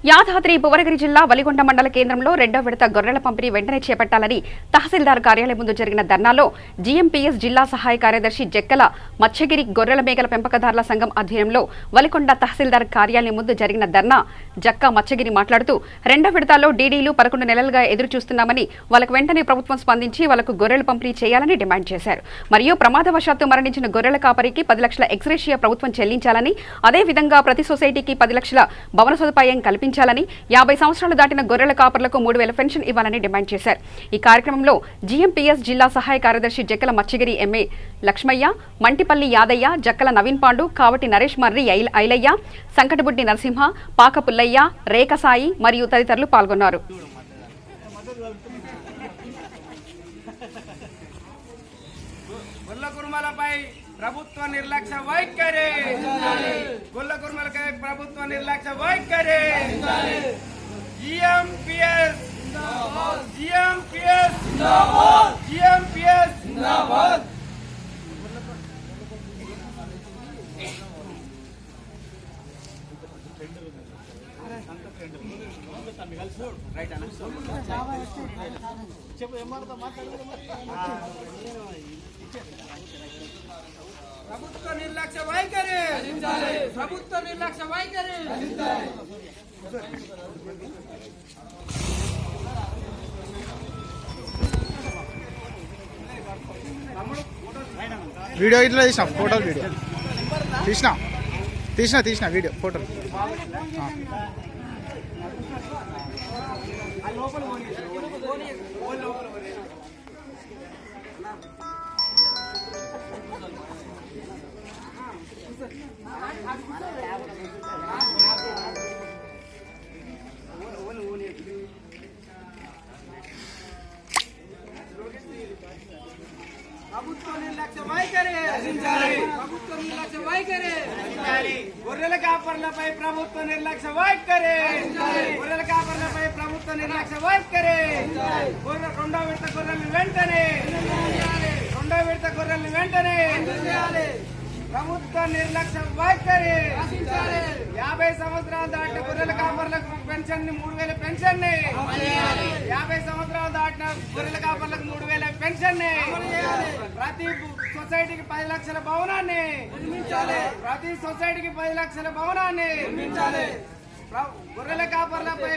యాదాద్రి భువనగిరి జిల్లా వలిగొండ మండల కేంద్రంలో రెండో విడత గొర్రెల పంపిణీ వెంటనే చేపట్టాలని తహసీల్దార్ కార్యాలయం ముందు జరిగిన ధర్నాలో జీఎంపీఎస్ జిల్లా సహాయ కార్యదర్శి జక్కల మత్స్యగిరి గొర్రెల మేకల పెంపకదారుల సంఘం ఆధ్వర్యంలో వలిగొండ తహసీల్దార్ కార్యాలయం ముందు జరిగిన ధర్నా జక్క మత్స్యగిరి మాట్లాడుతూ రెండో విడతలో డీడీలు 11 నెలలుగా ఎదురు చూస్తున్నామని వాళ్ళకు వెంటనే ప్రభుత్వం స్పందించి వాళ్లకు గొర్రెలు పంపిణీ చేయాలని డిమాండ్ చేశారు. మరియు ప్రమాదవశాత్తు మరణించిన గొర్రెల కాపరికి 10 లక్షల ఎక్స్‌గ్రేషియా ప్రభుత్వం చెల్లించాలని, అదేవిధంగా ప్రతి సొసైటీకి 10 లక్షల భవన సదుపాయం కల్పించాలని, 50 సంవత్సరాలు దాటిన గొర్రెల కాపర్లకు 3000 పెన్షన్ ఇవ్వాలని డిమాండ్ చేశారు. ఈ కార్యక్రమంలో జీఎంపీఎస్ జిల్లా సహాయ కార్యదర్శి జక్కల మత్స్యగిరి ఎంఏ లక్ష్మయ్య, మంటిపల్లి యాదయ్య, జక్కల నవీన్ పాండు, కావటి నరేష్ మర్రి ఐలయ్య, సంకటబుడ్డి నరసింహ, పాక పుల్లయ్య, రేఖసాయి మరియు తదితరులు పాల్గొన్నారు. ప్రభుత్వ నిర్లక్ష్య వైఖరి, గొల్ల కుర్మలపై ప్రభుత్వ నిర్లక్ష్య వైఖరి. జీఎంపీఎస్ జీఎంపీఎస్ జీఎంపీఎస్ ప్రభుత్వ నిర్లక్ష్య వైఖరి, ప్రభుత్వ నిర్లక్ష్య వైఖరి. వీడియో ఇట్లా తీసిన ఫోటోలు, వీడియో తీసిన వీడియో ఫోటోలు. ప్రభుత్వ నిర్లక్ష్య వైఖరి, ప్రభుత్వ నిర్లక్ష్య వైఖరి. గొర్రెల కాపర్లపై ప్రభుత్వ నిర్లక్ష్య వైఖరి, గొర్రెల కాపర్లపై ప్రభుత్వ నిర్లక్ష్య వైఖరి. రెండో విడత గొర్రెలు వెంటనే, రెండో విడత గొర్రెలు వెంటనే. ప్రభుత్వ నిర్లక్ష్య వైఖరి. 50 సంవత్సరాలు దాటిన గొర్రెల కాపర్లకు పెన్షన్ 3000 పెన్షన్, 50 సంవత్సరాలు దాటిన గొర్రెల కాపర్లకు 3000 పెన్షన్. ప్రతి సొసైటీకి 10 లక్షల భవనాన్ని నిర్మించాలి, ప్రతి సొసైటీకి 10 లక్షల భవనాన్ని నిర్మించాలి. గొర్రెల కాపర్లపై